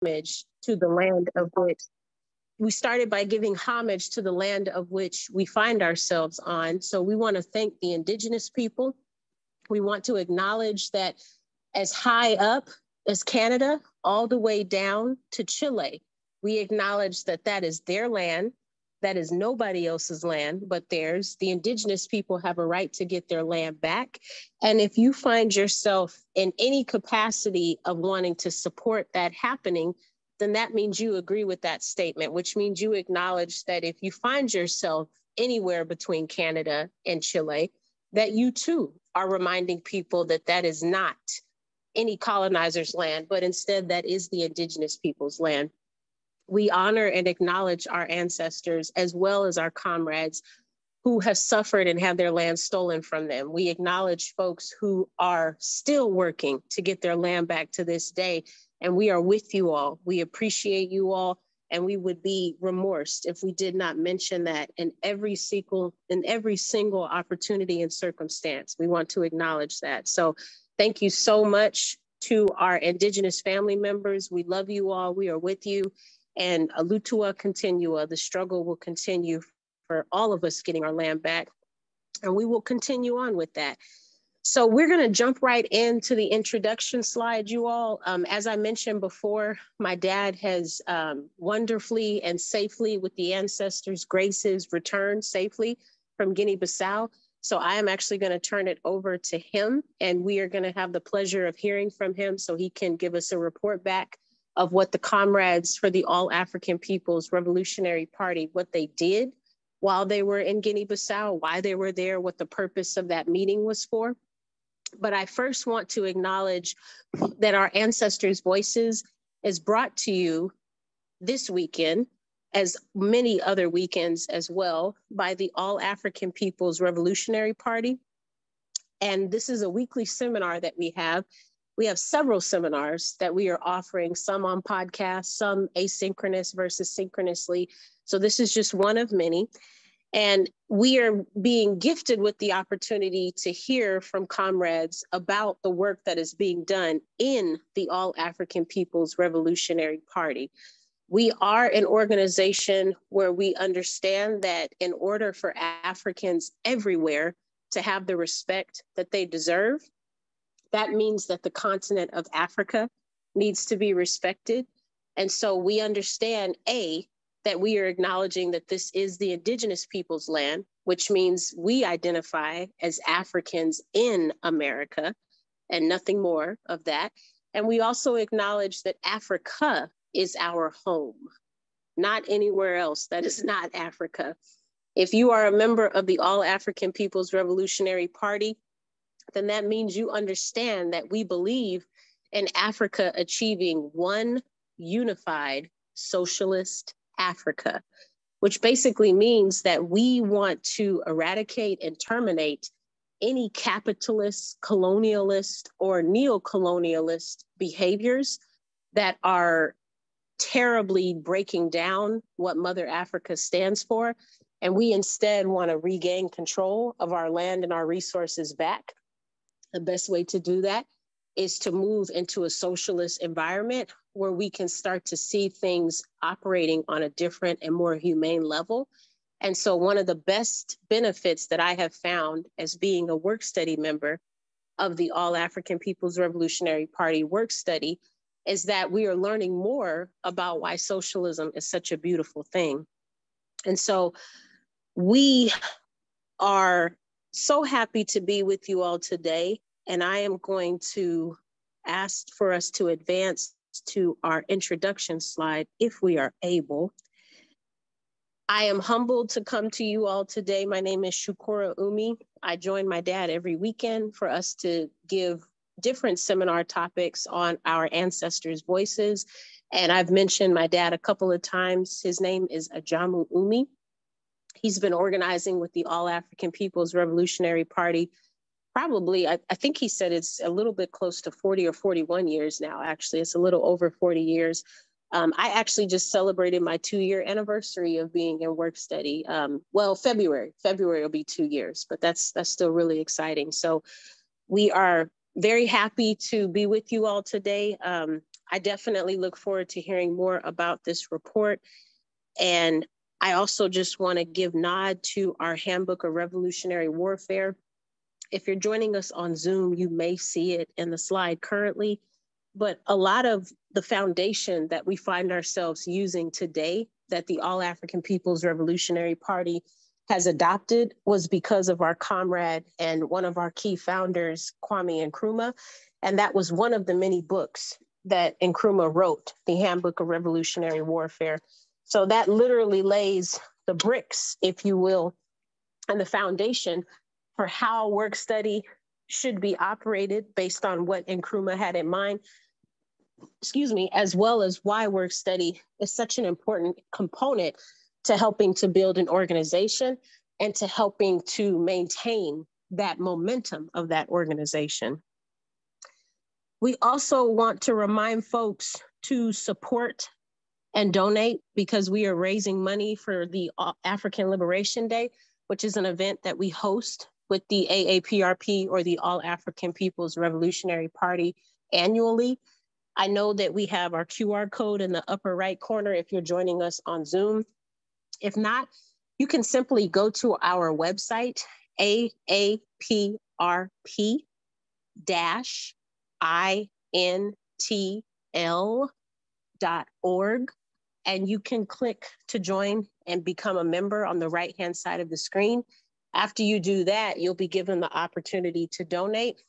homage to the land of which we started by giving homage to the land of which we find ourselves on. So we want to thank the indigenous people. We want to acknowledge that as high up as Canada, all the way down to Chile, we acknowledge that that is their land. That is nobody else's land but theirs. The indigenous people have a right to get their land back. And if you find yourself in any capacity of wanting to support that happening, then that means you agree with that statement, which means you acknowledge that if you find yourself anywhere between Canada and Chile, that you too are reminding people that that is not any colonizer's land, but instead that is the indigenous people's land. We honor and acknowledge our ancestors as well as our comrades who have suffered and have their land stolen from them. We acknowledge folks who are still working to get their land back to this day, and we are with you all. We appreciate you all, and we would be remorsed if we did not mention that in every single opportunity and circumstance. We want to acknowledge that. So thank you so much to our indigenous family members. We love you all. We are with you. And Alutua continua, the struggle will continue for all of us getting our land back. And we will continue on with that. So we're going to jump right into the introduction slide, you all. As I mentioned before, my dad has wonderfully and safely, with the ancestors' graces, returned safely from Guinea-Bissau. So I am actually going to turn it over to him, and we are going to have the pleasure of hearing from him so he can give us a report back of what the comrades for the All African People's Revolutionary Party, what they did while they were in Guinea-Bissau, why they were there, what the purpose of that meeting was for. But I first want to acknowledge that our ancestors' voices is brought to you this weekend, as many other weekends as well, by the All African People's Revolutionary Party. And this is a weekly seminar that we have. We have several seminars that we are offering, some on podcasts, some asynchronous versus synchronously. So this is just one of many. And we are being gifted with the opportunity to hear from comrades about the work that is being done in the All African People's Revolutionary Party. We are an organization where we understand that in order for Africans everywhere to have the respect that they deserve, that means that the continent of Africa needs to be respected. And so we understand, A, that we are acknowledging that this is the indigenous people's land, which means we identify as Africans in America and nothing more of that. And we also acknowledge that Africa is our home, not anywhere else that is not Africa. If you are a member of the All African People's Revolutionary Party, then that means you understand that we believe in Africa achieving one unified socialist Africa, which basically means that we want to eradicate and terminate any capitalist, colonialist, or neo-colonialist behaviors that are terribly breaking down what Mother Africa stands for. And we instead want to regain control of our land and our resources back. The best way to do that is to move into a socialist environment where we can start to see things operating on a different and more humane level. And so one of the best benefits that I have found as being a work study member of the All African People's Revolutionary Party work study is that we are learning more about why socialism is such a beautiful thing. And so we are so happy to be with you all today. And I am going to ask for us to advance to our introduction slide, if we are able. I am humbled to come to you all today. My name is Shukura Umi. I join my dad every weekend for us to give different seminar topics on our ancestors' voices. And I've mentioned my dad a couple of times. His name is Ajamu Umi. He's been organizing with the All African People's Revolutionary Party probably, I think he said it's a little bit close to 40 or 41 years now, actually. It's a little over 40 years. I actually just celebrated my 2-year anniversary of being in work study. Well, February will be 2 years, but that's still really exciting. So we are very happy to be with you all today. I definitely look forward to hearing more about this report. And I also just want to give nod to our Handbook of Revolutionary Warfare. If you're joining us on Zoom, you may see it in the slide currently, but a lot of the foundation that we find ourselves using today that the All African People's Revolutionary Party has adopted was because of our comrade and one of our key founders, Kwame Nkrumah. And that was one of the many books that Nkrumah wrote, the Handbook of Revolutionary Warfare. So that literally lays the bricks, if you will, and the foundation for how work study should be operated based on what Nkrumah had in mind, as well as why work study is such an important component to helping to build an organization and to helping to maintain that momentum of that organization. We also want to remind folks to support and donate because we are raising money for the African Liberation Day, which is an event that we host with the A-APRP, or the All African People's Revolutionary Party, annually. I know that we have our QR code in the upper right corner if you're joining us on Zoom. If not, you can simply go to our website, AAPRP-INTL.org, and you can click to join and become a member on the right-hand side of the screen. After you do that, you'll be given the opportunity to donate.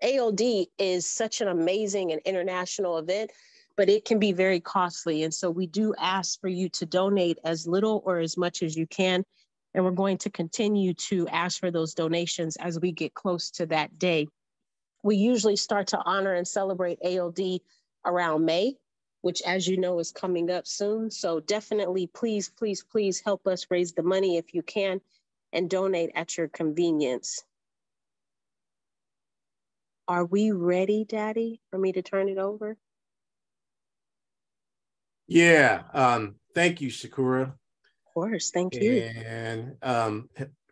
ALD is such an amazing and international event, but it can be very costly. And so we do ask for you to donate as little or as much as you can. And we're going to continue to ask for those donations as we get close to that day. We usually start to honor and celebrate ALD around May, which, as you know, is coming up soon. So definitely, please, please, please help us raise the money if you can and donate at your convenience. Are we ready, Daddy, for me to turn it over? Yeah, thank you, Shakura. Of course, thank you. And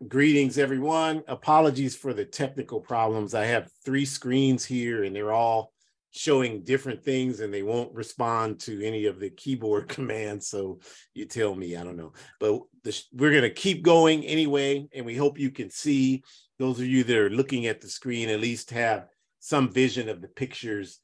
greetings, everyone. Apologies for the technical problems. I have 3 screens here and they're all showing different things and they won't respond to any of the keyboard commands. So you tell me, I don't know. But we're going to keep going anyway. And we hope you can see, those of you that are looking at the screen, at least have some vision of the pictures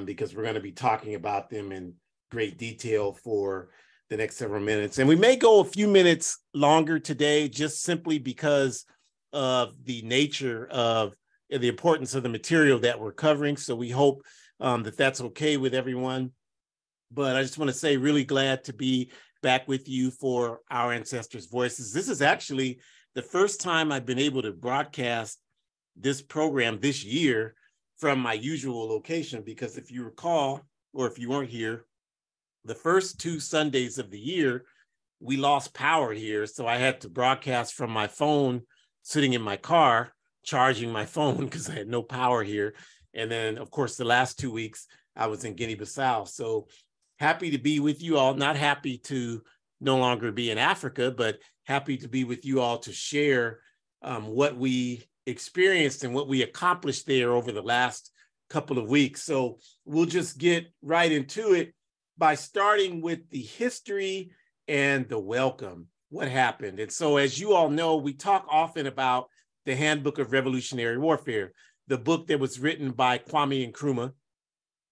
because we're going to be talking about them in great detail for the next several minutes. And we may go a few minutes longer today, just simply because of the nature of the importance of the material that we're covering. So we hope that that's okay with everyone. But I just want to say, really glad to be back with you for Our Ancestors' Voices. This is actually the first time I've been able to broadcast this program this year from my usual location, because if you recall, or if you weren't here, the first 2 Sundays of the year, we lost power here. So I had to broadcast from my phone, sitting in my car, charging my phone because I had no power here. And then, of course, the last 2 weeks, I was in Guinea-Bissau. So happy to be with you all. Not happy to no longer be in Africa, but happy to be with you all to share what we experienced and what we accomplished there over the last couple of weeks. So we'll just get right into it by starting with the history and the welcome, what happened. And so, as you all know, we talk often about the Handbook of Revolutionary Warfare, the book that was written by Kwame Nkrumah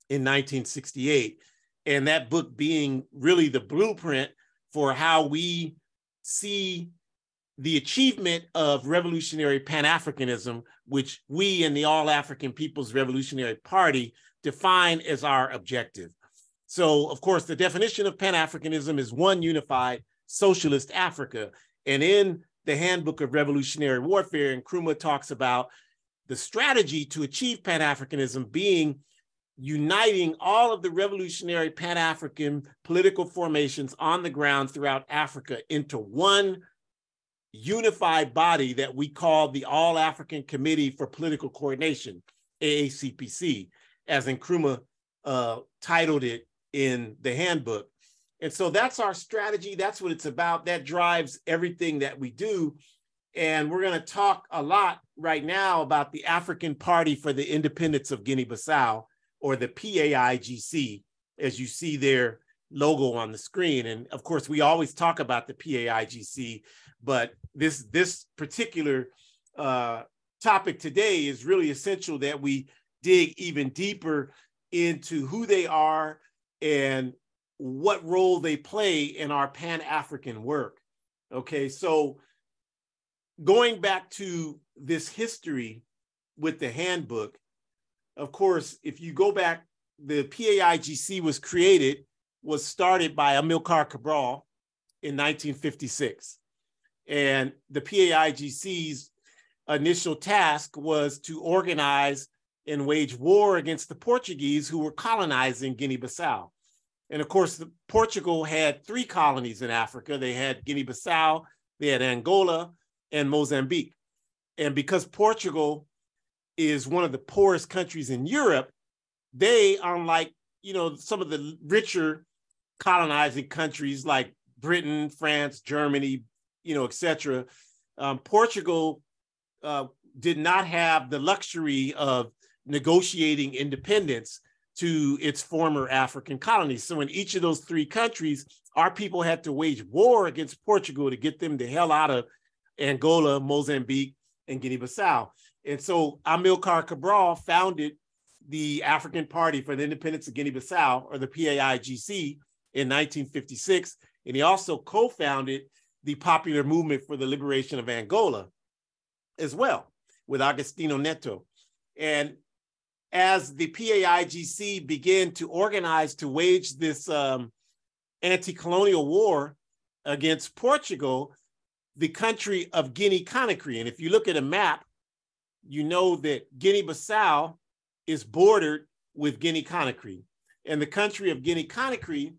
in 1968. And that book being really the blueprint for how we see the achievement of revolutionary Pan-Africanism, which we in the All African People's Revolutionary Party define as our objective. So, of course, the definition of Pan-Africanism is one unified socialist Africa. And in the Handbook of Revolutionary Warfare, Nkrumah talks about the strategy to achieve Pan-Africanism being uniting all of the revolutionary Pan-African political formations on the ground throughout Africa into one unified body that we call the All African Committee for Political Coordination, AACPC, as Nkrumah titled it in the handbook. And so that's our strategy. That's what it's about. That drives everything that we do. And we're going to talk a lot right now about the African Party for the Independence of Guinea-Bissau, or the PAIGC, as you see their logo on the screen. And of course, we always talk about the PAIGC, but this particular topic today is really essential that we dig even deeper into who they are and what role they play in our Pan-African work. Okay, so going back to this history with the handbook, of course, if you go back, the PAIGC was started by Amilcar Cabral in 1956. And the PAIGC's initial task was to organize and wage war against the Portuguese who were colonizing Guinea-Bissau. And of course, Portugal had 3 colonies in Africa. They had Guinea-Bissau, they had Angola, and Mozambique. And because Portugal is one of the poorest countries in Europe, they, unlike, some of the richer colonizing countries like Britain, France, Germany, et cetera, Portugal did not have the luxury of negotiating independence to its former African colonies. So in each of those 3 countries, our people had to wage war against Portugal to get them the hell out of Angola, Mozambique, and Guinea-Bissau. And so Amilcar Cabral founded the African Party for the Independence of Guinea-Bissau, or the PAIGC, in 1956. And he also co-founded the Popular Movement for the Liberation of Angola as well, with Agostinho Neto. And as the PAIGC began to organize to wage this anti-colonial war against Portugal, the country of Guinea-Conakry, and if you look at a map, you know that Guinea-Bissau is bordered with Guinea-Conakry. And the country of Guinea-Conakry,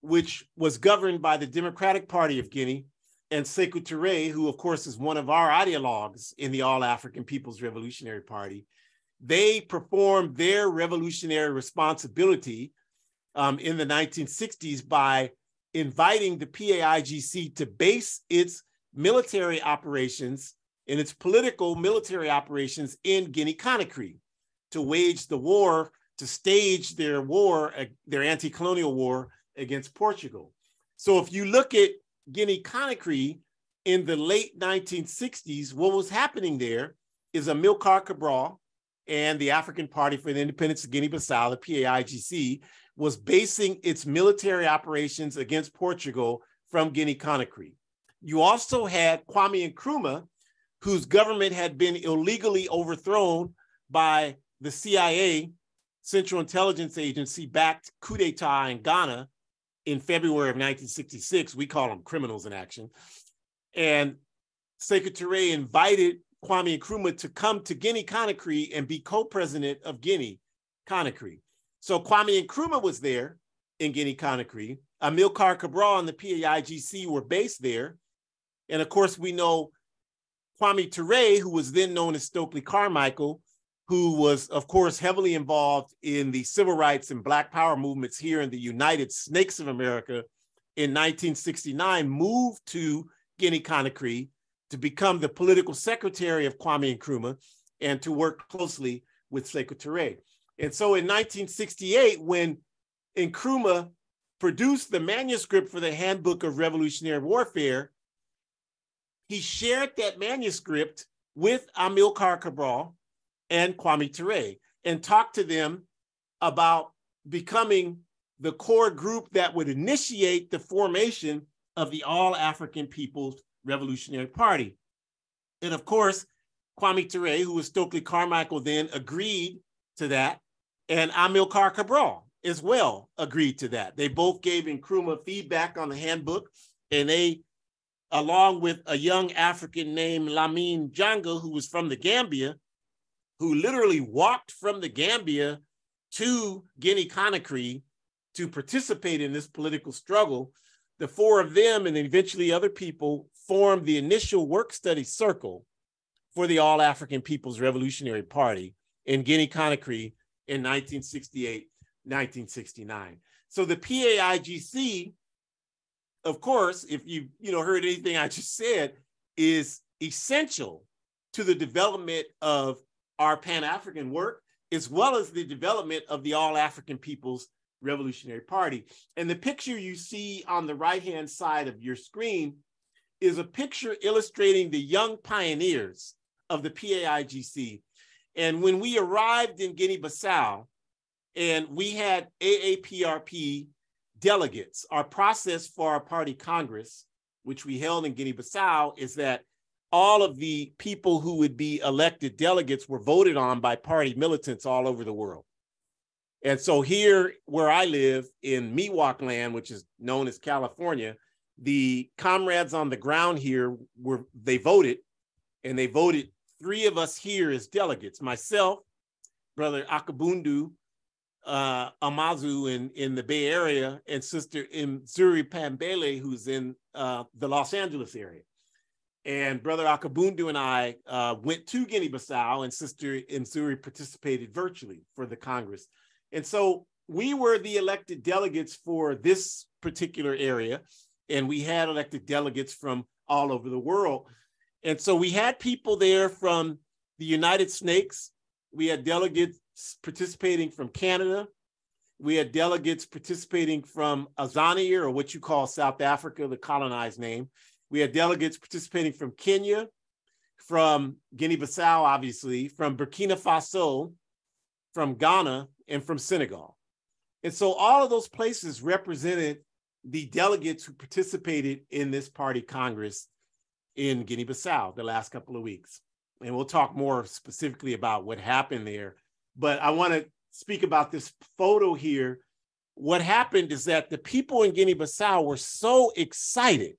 which was governed by the Democratic Party of Guinea, and Sékou Touré, who of course is one of our ideologues in the All-African People's Revolutionary Party, they performed their revolutionary responsibility in the 1960s by inviting the PAIGC to base its military operations and its political military operations in Guinea-Conakry to wage the war, to stage their war, their anti-colonial war against Portugal. So if you look at Guinea-Conakry in the late 1960s, what was happening there is Amilcar Cabral and the African Party for the Independence of Guinea-Bissau, the PAIGC, was basing its military operations against Portugal from Guinea-Conakry. You also had Kwame Nkrumah, whose government had been illegally overthrown by the CIA, Central Intelligence Agency-backed coup d'etat in Ghana in February of 1966. We call them criminals in action. And Sékou Touré invited Kwame Nkrumah to come to Guinea-Conakry and be co-president of Guinea-Conakry. So Kwame Nkrumah was there in Guinea-Conakry. Amilcar Cabral and the PAIGC were based there. And of course, we know Kwame Touré, who was then known as Stokely Carmichael, who was, of course, heavily involved in the civil rights and Black Power movements here in the United Snakes of America in 1969, moved to Guinea-Conakry to become the political secretary of Kwame Nkrumah and to work closely with Sékou Touré. And so in 1968, when Nkrumah produced the manuscript for the Handbook of Revolutionary Warfare, he shared that manuscript with Amilcar Cabral and Kwame Touré and talked to them about becoming the core group that would initiate the formation of the All-African People's Revolutionary Party. And of course, Kwame Touré, who was Stokely Carmichael then, agreed to that, and Amilcar Cabral as well agreed to that. They both gave Nkrumah feedback on the handbook, and they, along with a young African named Lamine Janga, who was from the Gambia, who literally walked from the Gambia to Guinea-Conakry to participate in this political struggle, the 4 of them and eventually other people formed the initial work study circle for the All-African People's Revolutionary Party in Guinea-Conakry in 1968, 1969. So the PAIGC, of course, if you heard anything I just said, is essential to the development of our Pan-African work, as well as the development of the All-African People's Revolutionary Party. And the picture you see on the right-hand side of your screen is a picture illustrating the young pioneers of the PAIGC. And when we arrived in Guinea-Bissau, and we had A-APRP delegates, our process for our party Congress, which we held in Guinea-Bissau, is that all of the people who would be elected delegates were voted on by party militants all over the world. And so here where I live in Miwok land, which is known as California, the comrades on the ground here they voted, and they voted 3 of us here as delegates, myself, Brother Akabundu Amazu in the Bay Area, and Sister Imzuri Pambele, who's in the Los Angeles area. And Brother Akabundu and I went to Guinea-Bissau, and Sister Imzuri participated virtually for the Congress. And so we were the elected delegates for this particular area, and we had elected delegates from all over the world. And so we had people there from the United States. We had delegates participating from Canada. We had delegates participating from Azania, or what you call South Africa, the colonized name. We had delegates participating from Kenya, from Guinea-Bissau, obviously, from Burkina Faso, from Ghana, and from Senegal. And so all of those places represented the delegates who participated in this party Congress in Guinea-Bissau the last couple of weeks. And we'll talk more specifically about what happened there. But I want to speak about this photo here. What happened is that the people in Guinea-Bissau were so excited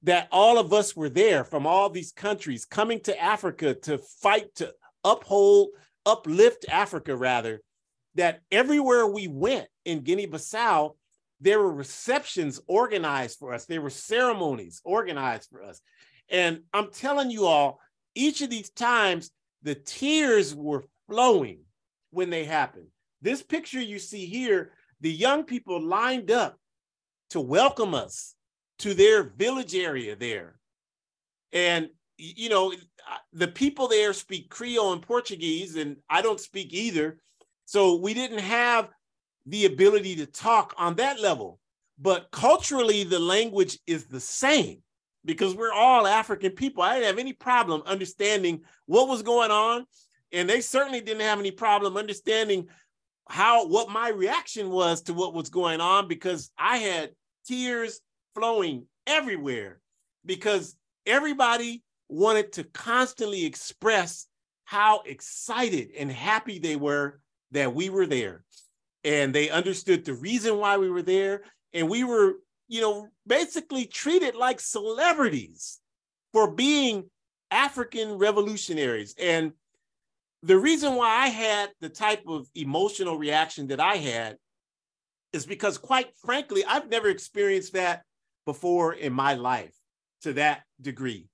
that all of us were there from all these countries coming to Africa to fight to uplift Africa rather, that everywhere we went in Guinea-Bissau, there were receptions organized for us. There were ceremonies organized for us. And I'm telling you all, each of these times, the tears were flowing when they happened. This picture you see here, the young people lined up to welcome us to their village area there. And, you know, the people there speak Creole and Portuguese, and I don't speak either. So we didn't have the ability to talk on that level. But culturally, the language is the same because we're all African people. I didn't have any problem understanding what was going on. And they certainly didn't have any problem understanding what my reaction was to what was going on, because I had tears flowing everywhere because everybody wanted to constantly express how excited and happy they were that we were there. And they understood the reason why we were there. And we were, you know, basically treated like celebrities for being African revolutionaries. And the reason why I had the type of emotional reaction that I had is because, quite frankly, I've never experienced that before in my life to that degree.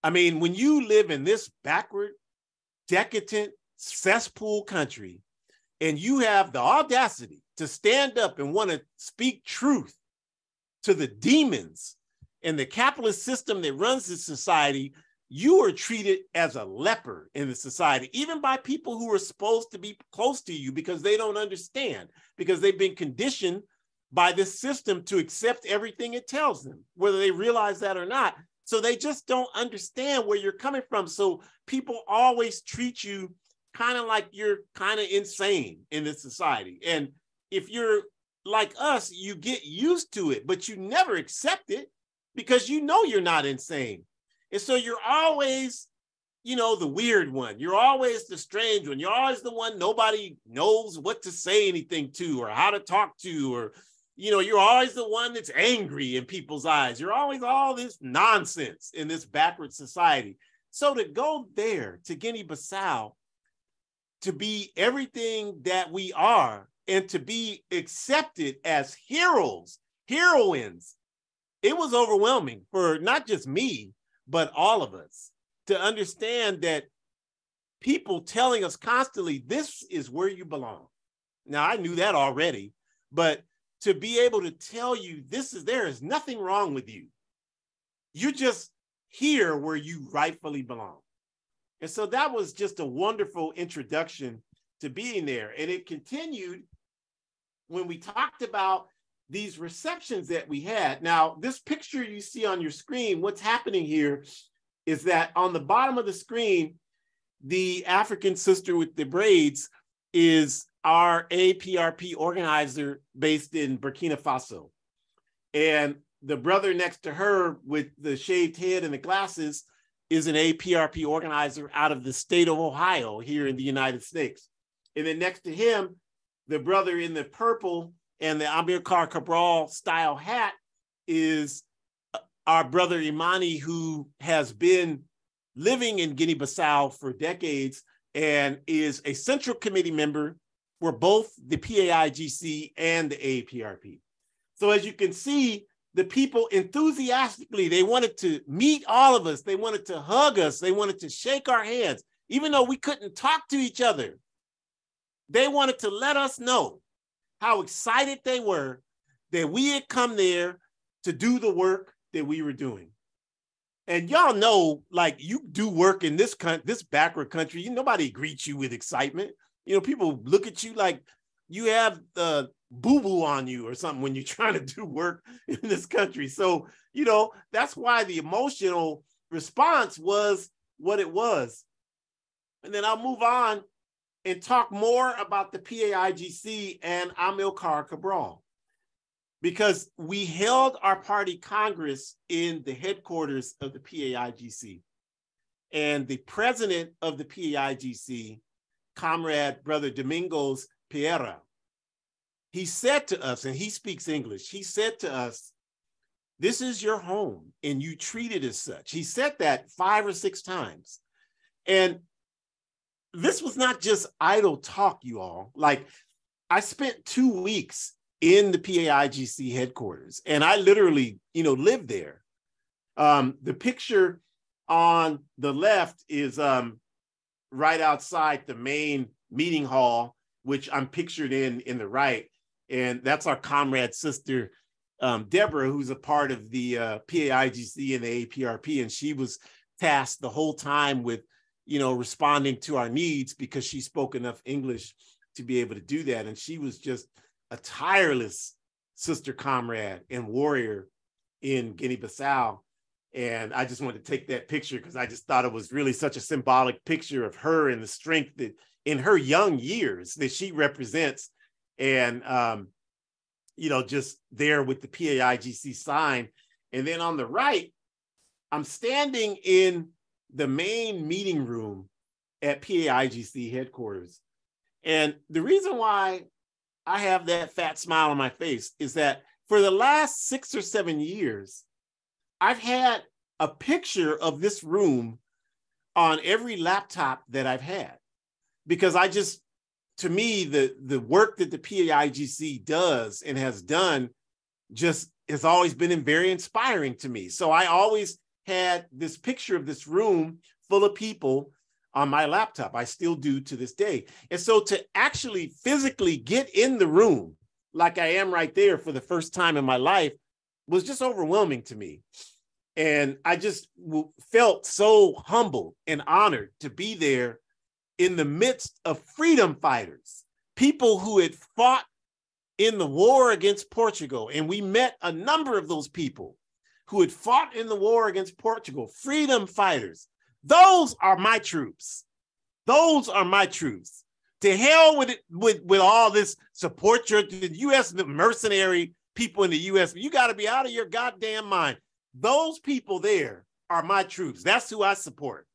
I mean, when you live in this backward, decadent, cesspool country, and you have the audacity to stand up and want to speak truth to the demons and the capitalist system that runs this society, you are treated as a leper in the society, even by people who are supposed to be close to you, because they don't understand, because they've been conditioned by this system to accept everything it tells them, whether they realize that or not. So they just don't understand where you're coming from. So people always treat you kind of like you're kind of insane in this society. And if you're like us, you get used to it, but you never accept it because you know you're not insane. And so you're always, you know, the weird one. You're always the strange one. You're always the one nobody knows what to say anything to or how to talk to, or, you know, you're always the one that's angry in people's eyes. You're always all this nonsense in this backward society. So to go there to Guinea-Bissau, to be everything that we are, and to be accepted as heroes, heroines, it was overwhelming for not just me, but all of us, to understand that people telling us constantly, this is where you belong. Now, I knew that already, but to be able to tell you there is nothing wrong with you. You're just here where you rightfully belong. And so that was just a wonderful introduction to being there. And it continued when we talked about these receptions that we had. Now, this picture you see on your screen, what's happening here is that on the bottom of the screen, the African sister with the braids is our A-APRP organizer based in Burkina Faso. And the brother next to her with the shaved head and the glasses is an A-APRP organizer out of the state of Ohio here in the United States. And then next to him, the brother in the purple and the Amilcar Cabral style hat is our brother Imani, who has been living in Guinea-Bissau for decades and is a central committee member for both the PAIGC and the A-APRP. So as you can see, the people enthusiastically, they wanted to meet all of us. They wanted to hug us. They wanted to shake our hands, even though we couldn't talk to each other. They wanted to let us know how excited they were that we had come there to do the work that we were doing. And y'all know, like, you do work in this backward country, nobody greets you with excitement. You know, people look at you like you have the boo-boo on you or something when you're trying to do work in this country. So, you know, that's why the emotional response was what it was. And then I'll move on and talk more about the PAIGC and Amilcar Cabral, because we held our party Congress in the headquarters of the PAIGC. And the president of the PAIGC, Comrade Brother Domingos Pereira, he said to us, and he speaks English, he said to us, "This is your home and you treat it as such." He said that 5 or 6 times. And this was not just idle talk, you all. Like, I spent 2 weeks in the PAIGC headquarters, and I literally, lived there. The picture on the left is right outside the main meeting hall, which I'm pictured in the right. And that's our comrade sister, Deborah, who's a part of the PAIGC and the A-APRP. And she was tasked the whole time with, responding to our needs because she spoke enough English to be able to do that. And she was just a tireless sister comrade and warrior in Guinea-Bissau. And I just wanted to take that picture because I just thought it was really such a symbolic picture of her and the strength that in her young years that she represents. And, just there with the PAIGC sign. And then on the right, I'm standing in the main meeting room at PAIGC headquarters. And the reason why I have that fat smile on my face is that for the last 6 or 7 years, I've had a picture of this room on every laptop that I've had, because to me, the work that the PAIGC does and has done just has always been very inspiring to me. So I always had this picture of this room full of people on my laptop. I still do to this day. And so to actually physically get in the room like I am right there for the first time in my life was just overwhelming to me. And I just felt so humbled and honored to be there in the midst of freedom fighters, people who had fought in the war against Portugal. And we met a number of those people who had fought in the war against Portugal, freedom fighters. Those are my troops. Those are my troops. To hell with it, with all this support, the U.S., the mercenary people in the U.S., you got to be out of your goddamn mind. Those people there are my troops. That's who I support.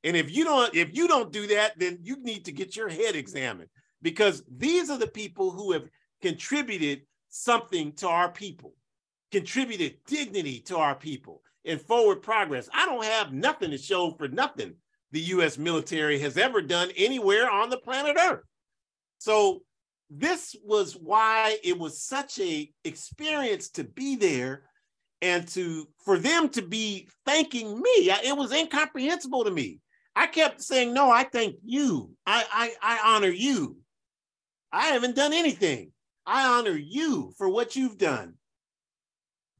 And if you don't do that, then you need to get your head examined, because these are the people who have contributed something to our people, contributed dignity to our people and forward progress. I don't have nothing to show for nothing the U.S. military has ever done anywhere on the planet Earth. So this was why it was such a experience to be there, and for them to be thanking me. It was incomprehensible to me. I kept saying, no, I thank you. I honor you. I haven't done anything. I honor you for what you've done.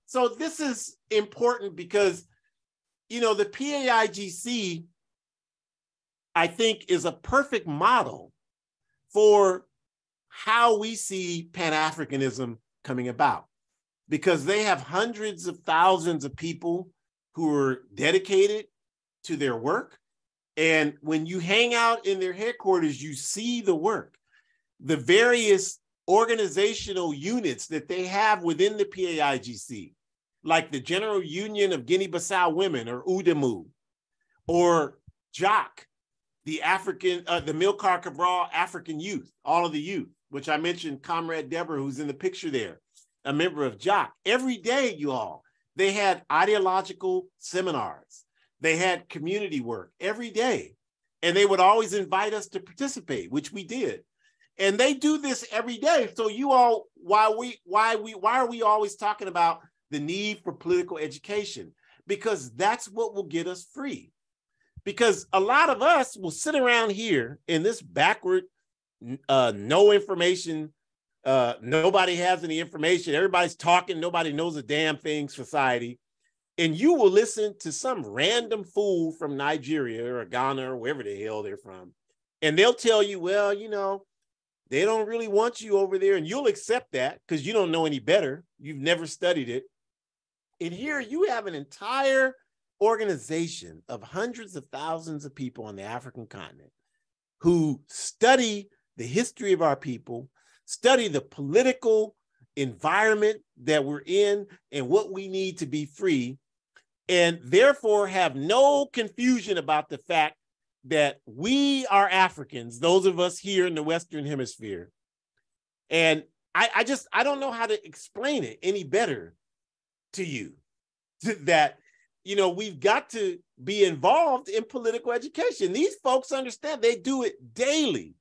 So this is important because, the PAIGC, I think, is a perfect model for how we see Pan-Africanism coming about, because they have hundreds of thousands of people who are dedicated to their work. And when you hang out in their headquarters, you see the work, the various organizational units that they have within the PAIGC, like the General Union of Guinea-Bissau Women, or UDEMU, or JOC, the Amilcar Cabral African Youth, all of the youth, which I mentioned Comrade Deborah, who's in the picture there, a member of JOC. Every day, you all, they had ideological seminars. They had community work every day. And they would always invite us to participate, which we did. And they do this every day. So you all, why are we always talking about the need for political education? Because that's what will get us free. Because a lot of us will sit around here in this backward, no information, nobody has any information, everybody's talking, nobody knows a damn thing society. And you will listen to some random fool from Nigeria or Ghana or wherever the hell they're from. And they'll tell you, well, you know, they don't really want you over there. And you'll accept that because you don't know any better. You've never studied it. And here you have an entire organization of hundreds of thousands of people on the African continent who study the history of our people, study the political environment that we're in and what we need to be free, and therefore have no confusion about the fact that we are Africans, those of us here in the Western Hemisphere. And I don't know how to explain it any better to you, that, you know, we've got to be involved in political education. These folks understand, they do it daily.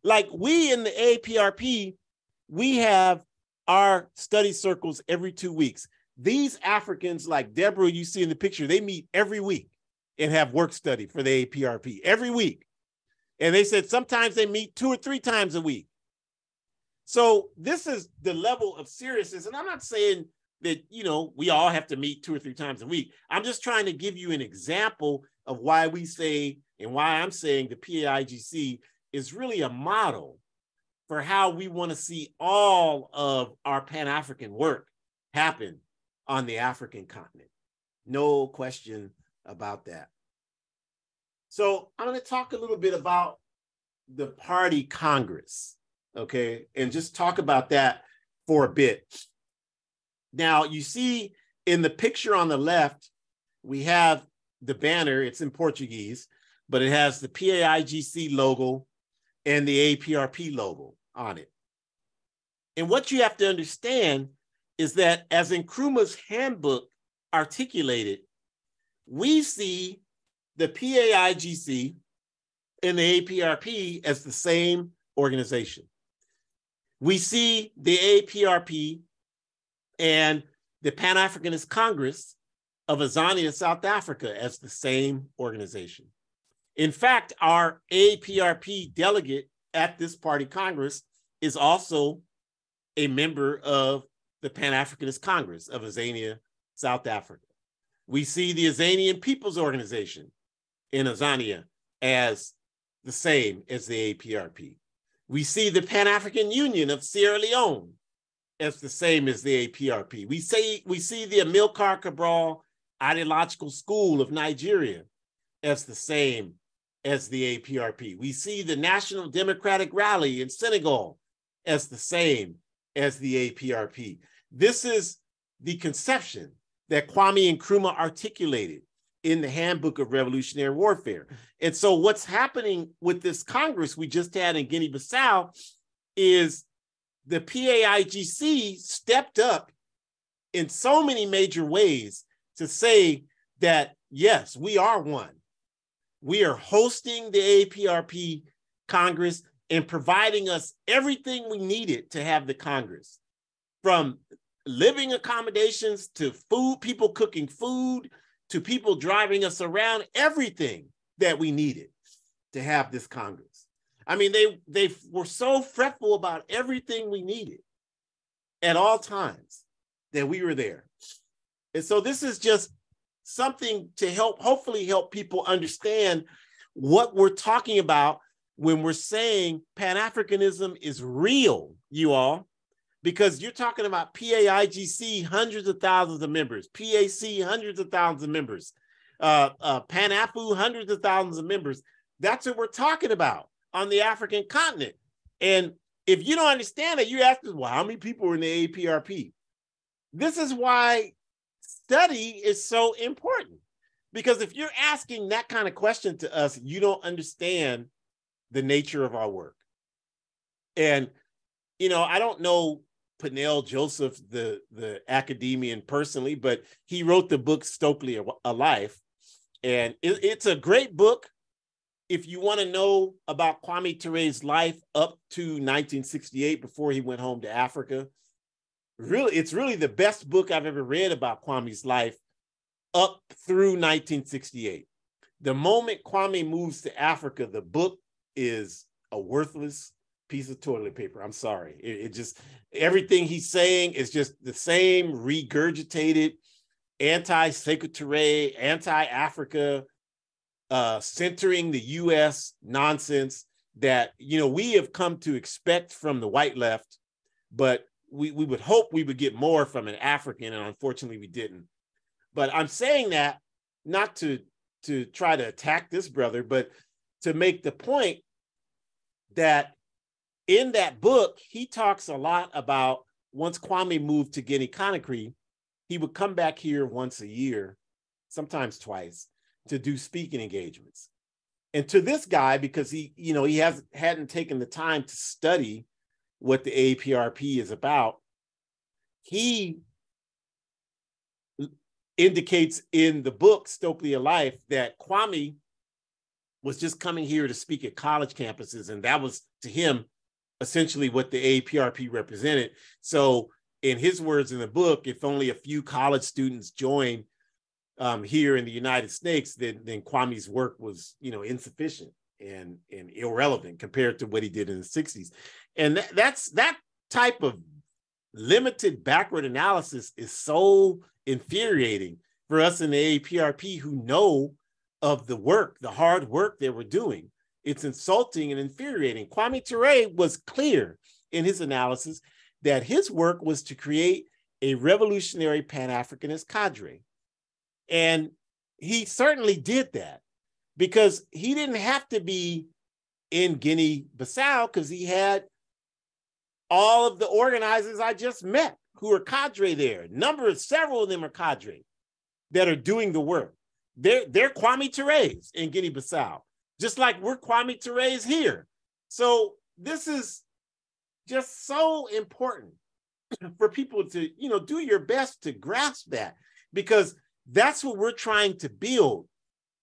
Like we in the A-APRP, we have our study circles every 2 weeks. These Africans, like Deborah, you see in the picture, they meet every week and have work study for the A-APRP every week. And they said sometimes they meet 2 or 3 times a week. So this is the level of seriousness. And I'm not saying that, you know, we all have to meet 2 or 3 times a week. I'm just trying to give you an example of why we say, and why I'm saying the PAIGC is really a model for how we want to see all of our Pan-African work happen on the African continent. No question about that. So I'm going to talk a little bit about the party Congress, okay? And just talk about that for a bit. Now, you see in the picture on the left, we have the banner. It's in Portuguese, but it has the PAIGC logo and the A-APRP logo on it. And what you have to understand is that, as Nkrumah's handbook articulated, we see the PAIGC and the A-APRP as the same organization. We see the A-APRP and the Pan-Africanist Congress of Azania, South Africa, as the same organization. In fact, our A-APRP delegate at this party Congress is also a member of the Pan-Africanist Congress of Azania, South Africa. We see the Azanian People's Organization in Azania as the same as the A-APRP. We see the Pan-African Union of Sierra Leone as the same as the A-APRP. We see the Amilcar Cabral Ideological School of Nigeria as the same as the A-APRP. We see the National Democratic Rally in Senegal as the same as the A-APRP. This is the conception that Kwame Nkrumah articulated in the Handbook of Revolutionary Warfare. And so what's happening with this Congress we just had in Guinea-Bissau is the PAIGC stepped up in so many major ways to say that, yes, we are one. We are hosting the A-APRP Congress and providing us everything we needed to have the Congress, from living accommodations to food, people cooking food, to people driving us around, everything that we needed to have this Congress. I mean, they were so fretful about everything we needed at all times that we were there. And so this is just something to help, hopefully help people understand what we're talking about when we're saying Pan-Africanism is real, you all, because you're talking about PAIGC, hundreds of thousands of members, PAC, hundreds of thousands of members, Pan-AFU, hundreds of thousands of members. That's what we're talking about on the African continent. And if you don't understand it, you ask, well, how many people are in the A-APRP? This is why study is so important. Because if you're asking that kind of question to us, you don't understand the nature of our work. And, you know, I don't know Peniel Joseph, the academician personally, but he wrote the book Stokely A Life. And it's a great book if you want to know about Kwame Ture's life up to 1968 before he went home to Africa. Really, it's really the best book I've ever read about Kwame's life up through 1968. The moment Kwame moves to Africa, the book is a worthless piece of toilet paper. I'm sorry. It just, everything he's saying is just the same regurgitated anti-Sekou Touré, anti-Africa, centering the US nonsense that, you know, we have come to expect from the white left, but we would hope we would get more from an African, and unfortunately we didn't. But I'm saying that not to try to attack this brother, but to make the point that in that book, he talks a lot about once Kwame moved to Guinea-Conakry, he would come back here once a year, sometimes twice, to do speaking engagements. And to this guy, because he, you know, he hadn't taken the time to study what the A-APRP is about, he indicates in the book Stokely A Life that Kwame was just coming here to speak at college campuses, and that was to him essentially what the A-APRP represented. So in his words in the book, if only a few college students join here in the United States, then Kwame's work was, you know, insufficient and irrelevant compared to what he did in the 60s. And that type of limited backward analysis is so infuriating for us in the A-APRP who know of the work, the hard work they were doing. It's insulting and infuriating. Kwame Ture was clear in his analysis that his work was to create a revolutionary Pan-Africanist cadre. And he certainly did that because he didn't have to be in Guinea-Bissau because he had all of the organizers I just met who are cadre there. Several of them are cadre that are doing the work. They're Kwame Ture's in Guinea-Bissau, just like we're Kwame Ture's here. So this is just so important for people to, you know, do your best to grasp that, because that's what we're trying to build,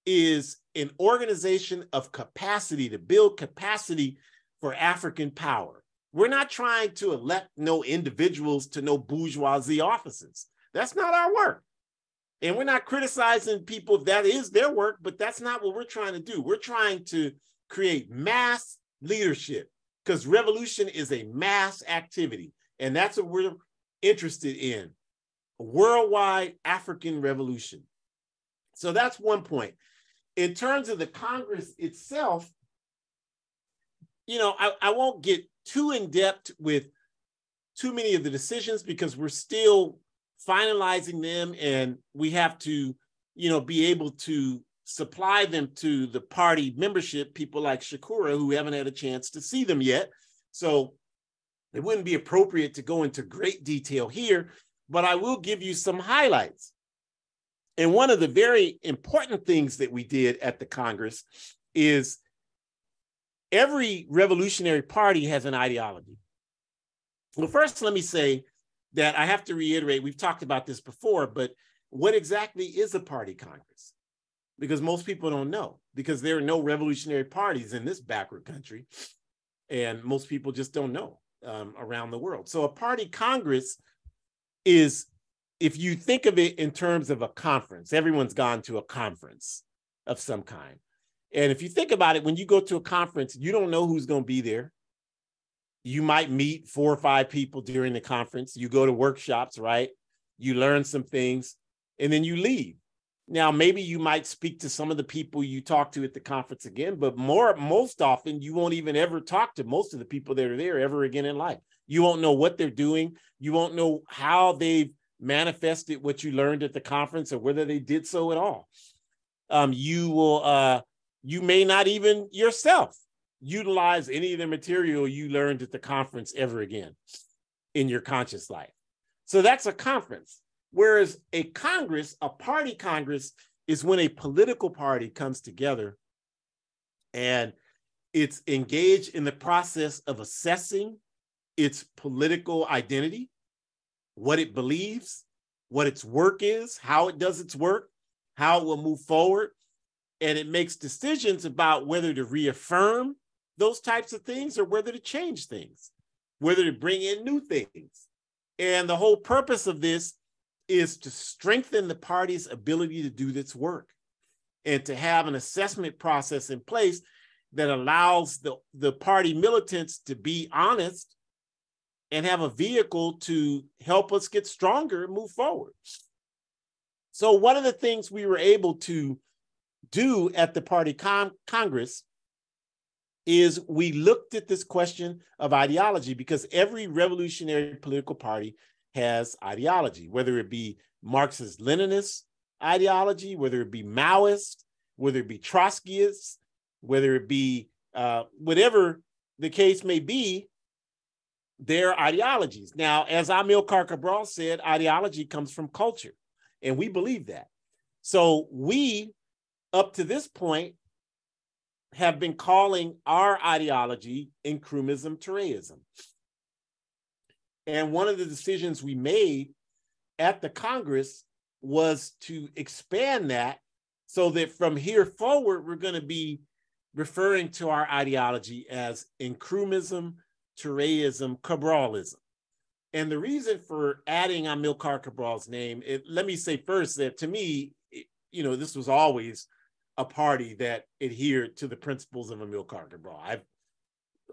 is an organization of capacity, to build capacity for African power. We're not trying to elect no individuals to no bourgeoisie offices. That's not our work. And we're not criticizing people if that is their work, but that's not what we're trying to do. We're trying to create mass leadership, because revolution is a mass activity. And that's what we're interested in, a worldwide African revolution. So that's one point. In terms of the Congress itself, you know, I won't get too in depth with too many of the decisions because we're still finalizing them, and we have to, you know, be able to supply them to the party membership, people like Shakura, who haven't had a chance to see them yet. So it wouldn't be appropriate to go into great detail here, but I will give you some highlights. And one of the very important things that we did at the Congress is every revolutionary party has an ideology. Well, first, let me say that I have to reiterate, we've talked about this before, but what exactly is a party Congress? Because most people don't know, because there are no revolutionary parties in this backward country, and most people just don't know around the world. So a party Congress is, if you think of it in terms of a conference, everyone's gone to a conference of some kind. And if you think about it, when you go to a conference, you don't know who's going to be there. You might meet 4 or 5 people during the conference. You go to workshops, right? You learn some things, and then you leave. Now, maybe you might speak to some of the people you talk to at the conference again, but most often you won't even ever talk to most of the people that are there ever again in life. You won't know what they're doing. You won't know how they've manifested what you learned at the conference or whether they did so at all. You may not even yourself utilize any of the material you learned at the conference ever again in your conscious life. So that's a conference. Whereas a Congress, a party Congress, is when a political party comes together and it's engaged in the process of assessing its political identity, what it believes, what its work is, how it does its work, how it will move forward. And it makes decisions about whether to reaffirm those types of things or whether to change things, whether to bring in new things. And the whole purpose of this is to strengthen the party's ability to do this work and to have an assessment process in place that allows the party militants to be honest and have a vehicle to help us get stronger and move forward. So one of the things we were able to do at the party Congress is we looked at this question of ideology, because every revolutionary political party has ideology, whether it be Marxist-Leninist ideology, whether it be Maoist, whether it be Trotskyist, whether it be whatever the case may be, their ideologies. Now, as Amilcar Cabral said, ideology comes from culture, and we believe that. So we, up to this point, have been calling our ideology Nkrumahism-Touréism. And one of the decisions we made at the Congress was to expand that so that from here forward, we're going to be referring to our ideology as Nkrumahism, Touréism, Cabralism. And the reason for adding Amilcar Cabral's name, let me say first that to me, this was always a party that adhered to the principles of Amilcar Cabral. I've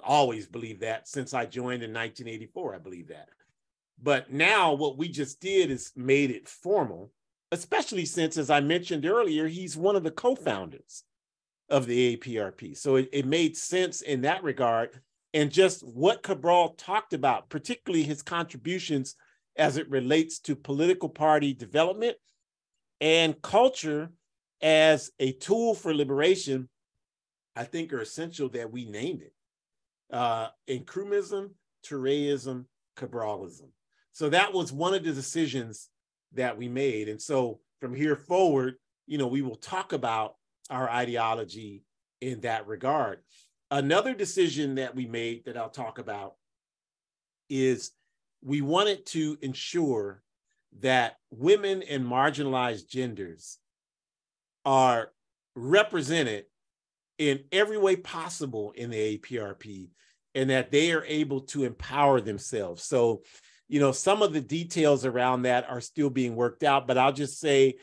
always believed that since I joined in 1984, I believe that. But now what we just did is made it formal, especially since, as I mentioned earlier, he's one of the co-founders of the A-APRP. So it made sense in that regard. And just what Cabral talked about, particularly his contributions as it relates to political party development and culture as a tool for liberation, I think are essential that we named it. Nkrumahism, Touréism, Cabralism. So that was one of the decisions that we made. And so from here forward, we will talk about our ideology in that regard. Another decision that we made that I'll talk about is we wanted to ensure that women and marginalized genders are represented in every way possible in the A-APRP, and that they are able to empower themselves. So, some of the details around that are still being worked out, but I'll just say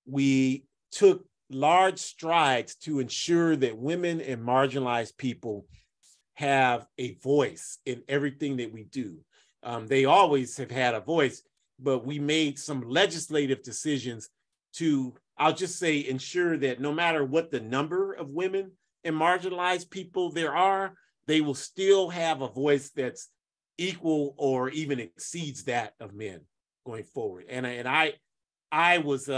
we took large strides to ensure that women and marginalized people have a voice in everything that we do. They always have had a voice, but we made some legislative decisions to, I'll just say, ensure that no matter what the number of women and marginalized people there are, they will still have a voice that's equal or even exceeds that of men going forward. And I was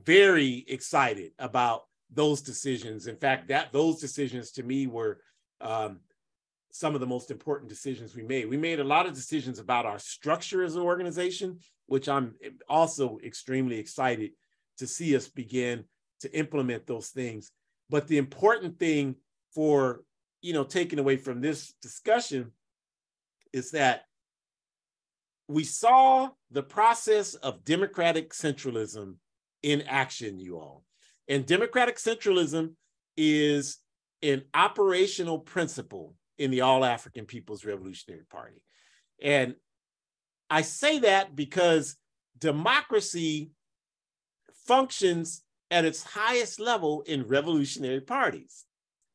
very excited about those decisions. In fact, those decisions to me were some of the most important decisions we made. We made a lot of decisions about our structure as an organization, which I'm also extremely excited to see us begin to implement those things. But the important thing for, taking away from this discussion is that we saw the process of democratic centralism in action, you all. And democratic centralism is an operational principle in the All-African People's Revolutionary Party. And I say that because democracy functions at its highest level in revolutionary parties.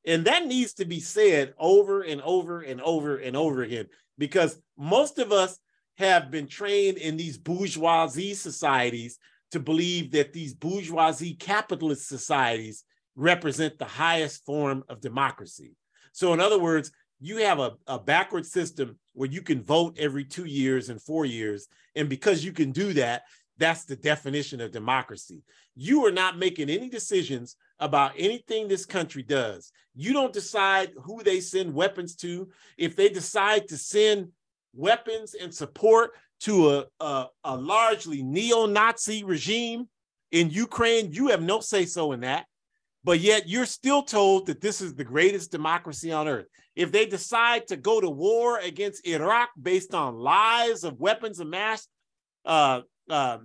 And that needs to be said over and over and over and over again, because most of us have been trained in these bourgeoisie societies to believe that these bourgeoisie capitalist societies represent the highest form of democracy. So in other words, you have a backward system where you can vote every 2 years and 4 years. And because you can do that, that's the definition of democracy. You are not making any decisions about anything this country does. You don't decide who they send weapons to. If they decide to send weapons and support to a largely neo-Nazi regime in Ukraine, you have no say-so in that. But yet you're still told that this is the greatest democracy on earth. If they decide to go to war against Iraq based on lies of weapons of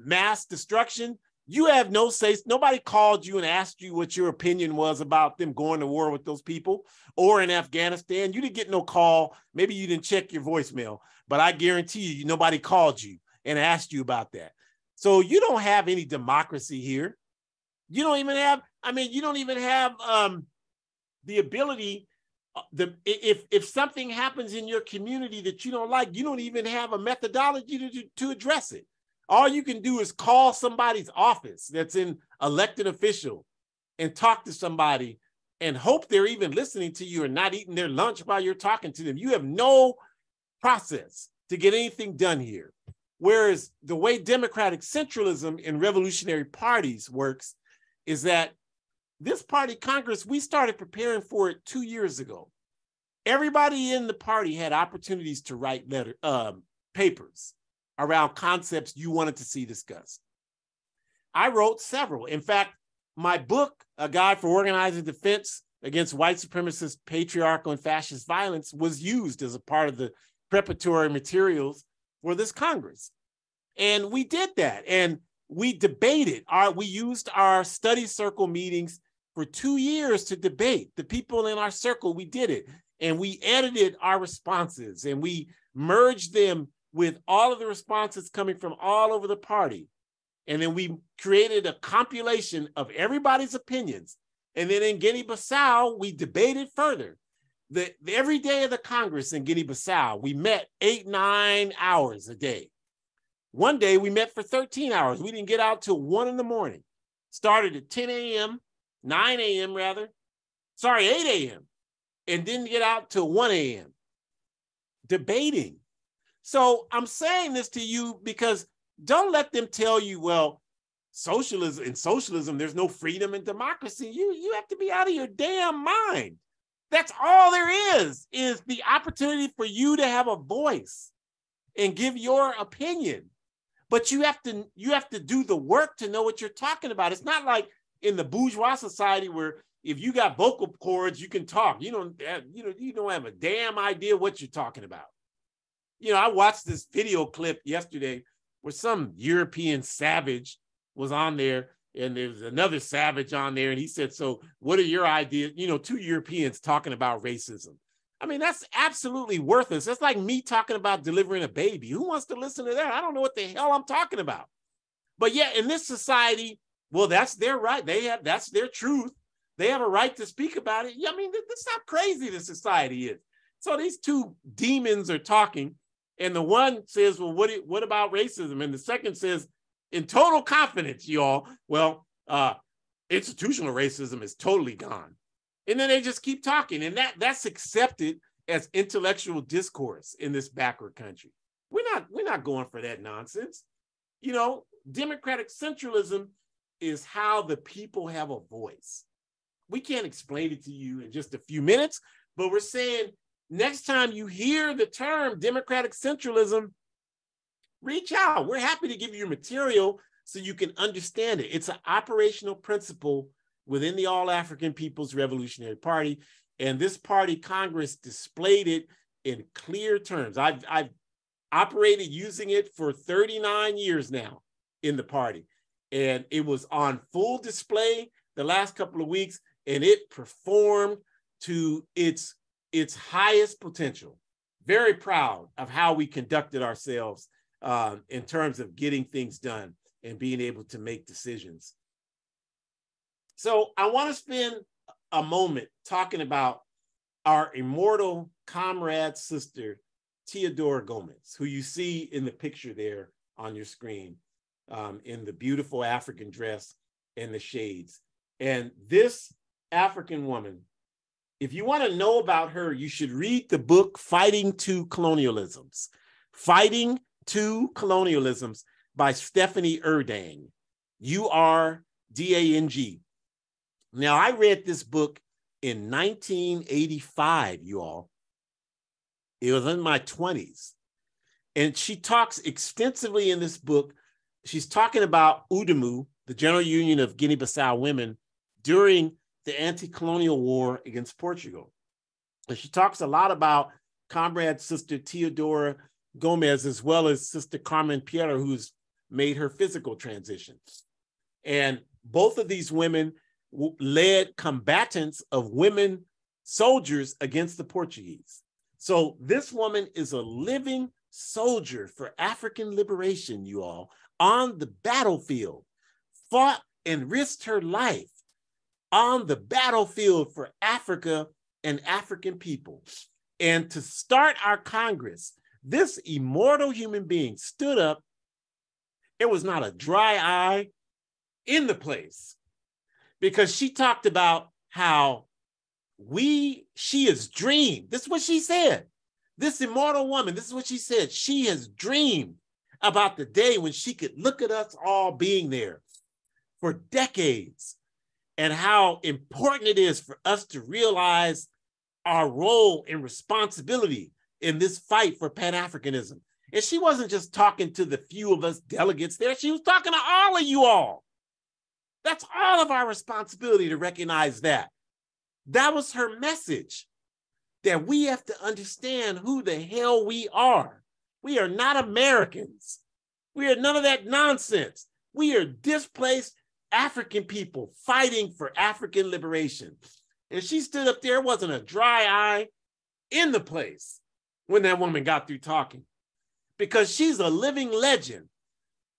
mass destruction, you have no say. Nobody called you and asked you what your opinion was about them going to war with those people, or in Afghanistan. You didn't get no call. Maybe you didn't check your voicemail, but I guarantee you, nobody called you and asked you about that. So you don't have any democracy here. You don't even have, you don't even have the ability, if something happens in your community that you don't like, you don't even have a methodology to address it. All you can do is call somebody's office that's an elected official and talk to somebody and hope they're even listening to you and not eating their lunch while you're talking to them. You have no process to get anything done here. Whereas the way democratic centralism in revolutionary parties works is that this party Congress, we started preparing for it 2 years ago. Everybody in the party had opportunities to write papers around concepts you wanted to see discussed. I wrote several. In fact, my book, A Guide for Organizing Defense Against White Supremacist, Patriarchal, and Fascist Violence, was used as a part of the preparatory materials for this Congress. And we did that. And we debated. We used our study circle meetings for 2 years to debate. The people in our circle, we did it. And we edited our responses and we merged them with all of the responses coming from all over the party. And then we created a compilation of everybody's opinions. And then in Guinea-Bissau, we debated further. Every day of the Congress in Guinea-Bissau, we met 8-9 hours a day. One day we met for 13 hours. We didn't get out till 1 in the morning. Started at 10 a.m., 9 a.m. rather. Sorry, 8 a.m. and didn't get out till 1 a.m. debating. So I'm saying this to you because don't let them tell you, well, socialism, there's no freedom and democracy. You have to be out of your damn mind. That's all there is the opportunity for you to have a voice and give your opinion. But you have to do the work to know what you're talking about. It's not like in the bourgeois society where if you got vocal cords, you can talk. You don't have a damn idea what you're talking about. I watched this video clip yesterday where some European savage was on there, and there was another savage on there, and he said, "So what are your ideas?" 2 Europeans talking about racism. That's absolutely worthless. That's like me talking about delivering a baby. Who wants to listen to that? I don't know what the hell I'm talking about. But yeah, in this society, well, that's their right. That's their truth. They have a right to speak about it. That's how crazy the society is. So these two demons are talking, and the one says, well, what about racism? And the second says, in total confidence, y'all, well, institutional racism is totally gone. And then they just keep talking, and that's accepted as intellectual discourse in this backward country. We're not going for that nonsense. Democratic centralism is how the people have a voice. We can't explain it to you in just a few minutes, but we're saying next time you hear the term democratic centralism, reach out. We're happy to give you material so you can understand it. It's an operational principle within the All-African People's Revolutionary Party. And this party Congress displayed it in clear terms. I've operated using it for 39 years now in the party. And it was on full display the last couple of weeks, and it performed to its highest potential. Very proud of how we conducted ourselves in terms of getting things done and being able to make decisions. So I want to spend a moment talking about our immortal comrade sister, Teodora Gomez, who you see in the picture there on your screen. in the beautiful African dress and the shades. And this African woman, if you want to know about her, you should read the book Fighting Two Colonialisms. Fighting Two Colonialisms by Stephanie Erdang, Urdang. Now, I read this book in 1985, you all. It was in my 20s. And she talks extensively in this book. She's talking about UDEMU, the General Union of Guinea-Bissau Women, during the anti-colonial war against Portugal. And she talks a lot about Comrade Sister Teodora Gomez, as well as Sister Carmen Piera, who's made her physical transition. And both of these women led combatants of women soldiers against the Portuguese. So this woman is a living soldier for African liberation, you all, on the battlefield, fought and risked her life on the battlefield for Africa and African people. And to start our Congress, this immortal human being stood up. There was not a dry eye in the place, because she talked about how she has dreamed. This is what she said. This immortal woman, this is what she said. She has dreamed about the day when she could look at us all being there for decades, and how important it is for us to realize our role and responsibility in this fight for Pan-Africanism. And she wasn't just talking to the few of us delegates there. She was talking to all of you all. That's all of our responsibility to recognize that. That was her message, that we have to understand who the hell we are. We are not Americans. We are none of that nonsense. We are displaced African people fighting for African liberation. And she stood up there, wasn't a dry eye in the place when that woman got through talking, because she's a living legend.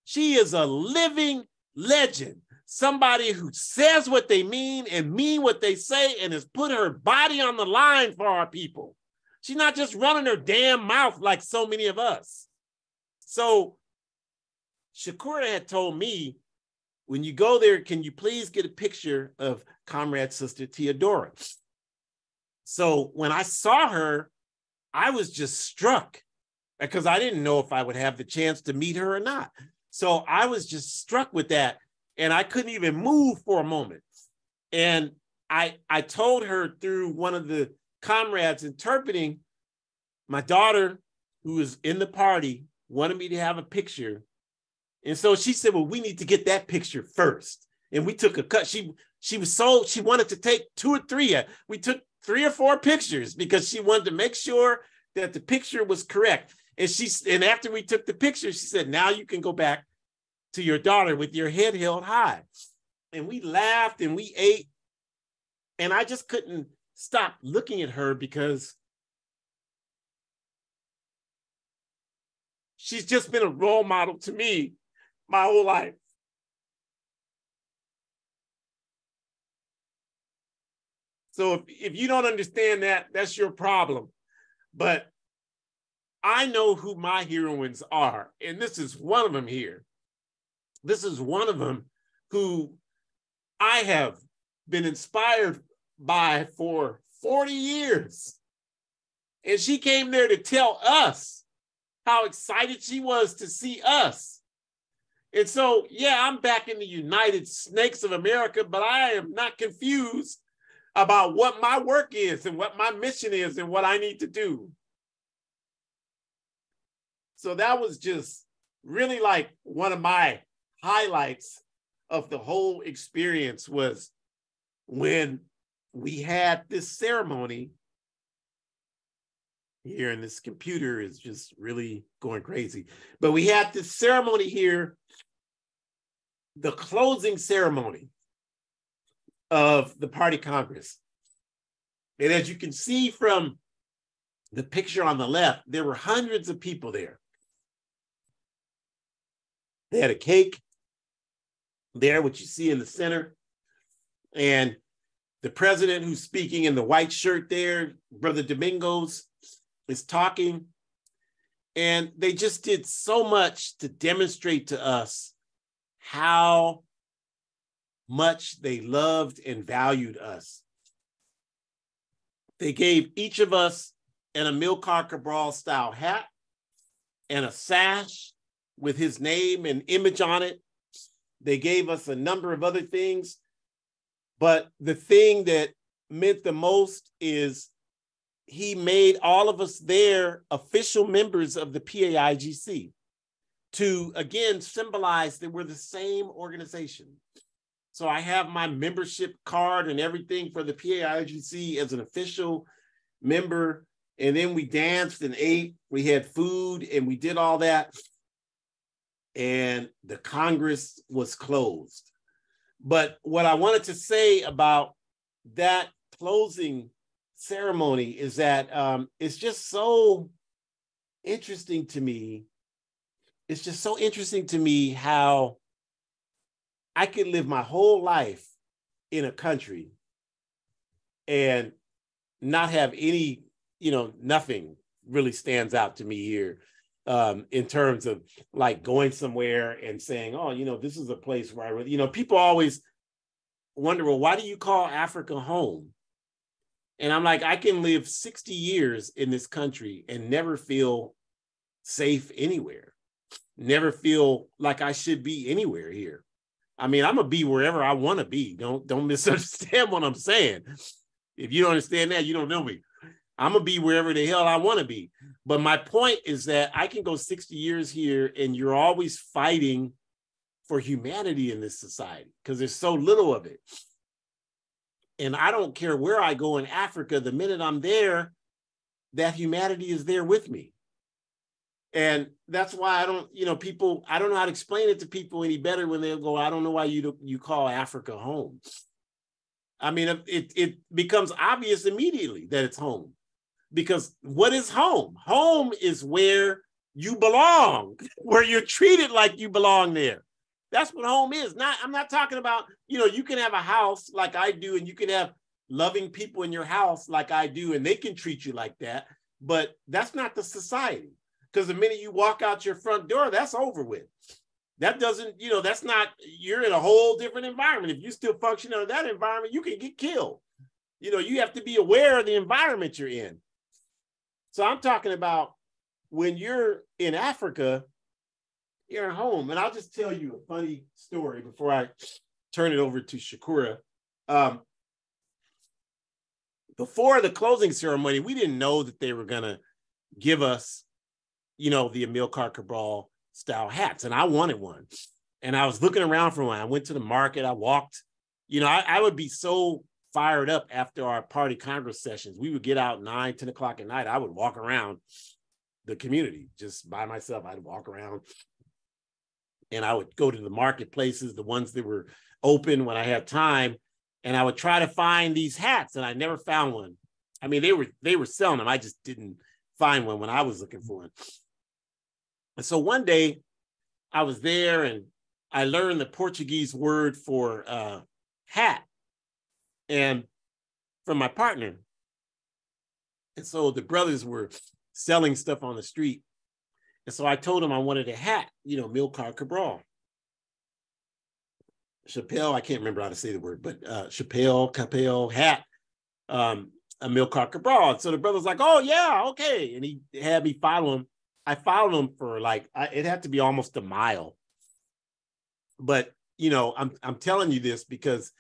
She is a living legend. Somebody who says what they mean and mean what they say, and has put her body on the line for our people. She's not just running her damn mouth like so many of us. So Shakura had told me, when you go there, can you please get a picture of Comrade Sister Teodora? So when I saw her, I was just struck, because I didn't know if I would have the chance to meet her or not. So I was just struck with that. And I couldn't even move for a moment. And I told her through one of the comrades interpreting, my daughter, who was in the party, wanted me to have a picture. And so she said, well, we need to get that picture first. And we took a cut. She wanted to take 2 or 3. We took 3 or 4 pictures because she wanted to make sure that the picture was correct. And after we took the picture, she said, now you can go back to your daughter with your head held high. And we laughed and we ate. And I just couldn't stop looking at her, because she's just been a role model to me my whole life. So if you don't understand that, that's your problem. But I know who my heroines are, and this is one of them here. This is one of them who I have been inspired by for 40 years. And she came there to tell us how excited she was to see us. And so, yeah, I'm back in the United Snakes of America, but I am not confused about what my work is and what my mission is and what I need to do. So that was just really like one of my highlights of the whole experience, was when we had this ceremony here, and this computer is just really going crazy. But we had this ceremony here, the closing ceremony of the Party Congress. And as you can see from the picture on the left, there were hundreds of people there. They had a cake there, which you see in the center. And the president, who's speaking in the white shirt there, Brother Domingos, is talking. And they just did so much to demonstrate to us how much they loved and valued us. They gave each of us an Amilcar Cabral style hat and a sash with his name and image on it. They gave us a number of other things, but the thing that meant the most is he made all of us there official members of the PAIGC to, again, symbolize that we're the same organization. So I have my membership card and everything for the PAIGC as an official member. And then we danced and ate, we had food, and we did all that. And the Congress was closed. But what I wanted to say about that closing ceremony is that it's just so interesting to me. It's just so interesting to me how I could live my whole life in a country and not have any, nothing really stands out to me here in terms of like going somewhere and saying, oh, this is a place where I really, people always wonder, well, why do you call Africa home? And I'm like, I can live 60 years in this country and never feel safe anywhere, never feel like I should be anywhere here. I mean, I'm gonna be wherever I want to be. Don't misunderstand what I'm saying. If you don't understand that, you don't know me. I'm gonna be wherever the hell I want to be. But my point is that I can go 60 years here and you're always fighting for humanity in this society because there's so little of it. And I don't care where I go in Africa, the minute I'm there, that humanity is there with me. And that's why I don't, people, I don't know how to explain it to people any better when they'll go, I don't know why you call Africa home. I mean, it becomes obvious immediately that it's home. Because what is home? Home is where you belong, where you're treated like you belong there. That's what home is. I'm not talking about, you can have a house like I do, and you can have loving people in your house like I do, and they can treat you like that. But that's not the society. Because the minute you walk out your front door, that's over with. That doesn't, that's not, you're in a whole different environment. If you still function in that environment, you can get killed. You have to be aware of the environment you're in. So I'm talking about when you're in Africa, you're at home. And I'll just tell you a funny story before I turn it over to Shakura. Before the closing ceremony, we didn't know that they were going to give us, the Amilcar Cabral style hats. And I wanted one. And I was looking around for one. I went to the market. I walked. I would be so fired up after our party Congress sessions. We would get out 9, 10 o'clock at night. I would walk around the community just by myself. I'd walk around. And I would go to the marketplaces, the ones that were open when I had time, and I would try to find these hats, and I never found one. I mean, they were selling them. I just didn't find one when I was looking for one. And so one day I was there, and I learned the Portuguese word for hat, and from my partner. And so the brothers were selling stuff on the street. And so I told him I wanted a hat, Amilcar Cabral. Chappelle, I can't remember how to say the word, but Capel, hat, Amilcar Cabral. And so the brother's like, oh yeah, okay. And he had me follow him. I followed him for it had to be almost a mile. But, I'm telling you this because,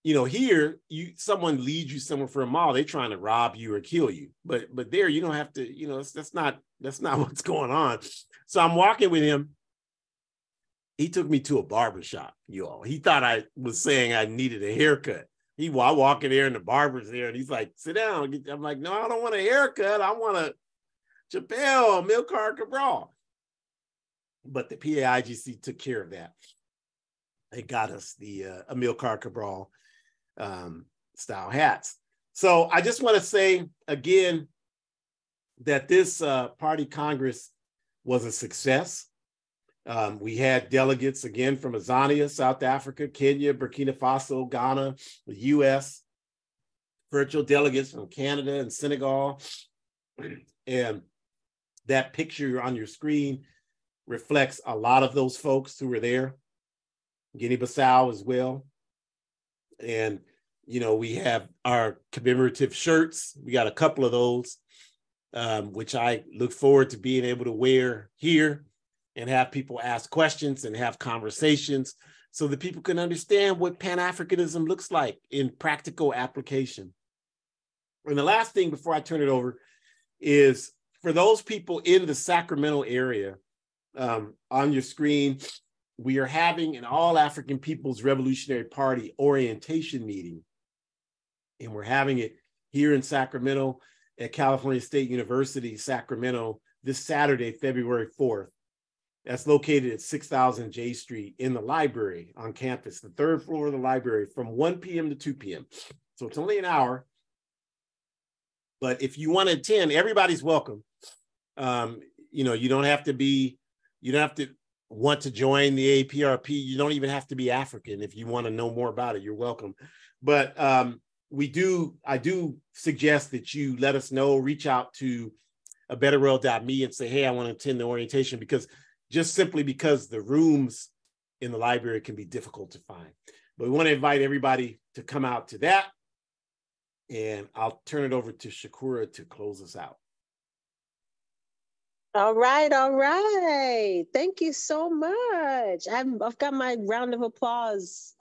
here someone leads you somewhere for a mile, they're trying to rob you or kill you. But there you don't have to, that's not what's going on. So I'm walking with him. He took me to a barbershop, He thought I was saying I needed a haircut. I walk in there and the barber's there and he's like, sit down. I'm like, no, I don't want a haircut. I want a Chappelle, Amilcar Cabral. But the PAIGC took care of that. They got us the Amilcar Cabral style hats. So I just want to say again that this party Congress was a success. We had delegates again from Tanzania, South Africa, Kenya, Burkina Faso, Ghana, the US, virtual delegates from Canada and Senegal. And that picture on your screen reflects a lot of those folks who were there. Guinea-Bissau as well. And, you know, we have our commemorative shirts. We got a couple of those, which I look forward to being able to wear here and have people ask questions and have conversations so that people can understand what Pan-Africanism looks like in practical application. And the last thing before I turn it over is for those people in the Sacramento area, on your screen, we are having an All African People's Revolutionary Party orientation meeting. And we're having it here in Sacramento at California State University, Sacramento, this Saturday, February 4th. That's located at 6000 J Street in the library on campus, the third floor of the library, from 1 p.m. to 2 p.m. So it's only an hour. But if you want to attend, everybody's welcome. You know, you don't have to want to join the A-APRP. You don't even have to be African. If you want to know more about it, you're welcome. But I do suggest that you let us know, reach out to abetterworld.me and say, hey, I want to attend the orientation, because just simply because the rooms in the library can be difficult to find. But we want to invite everybody to come out to that. And I'll turn it over to Shakura to close us out. All right, all right. Thank you so much. I've got my round of applause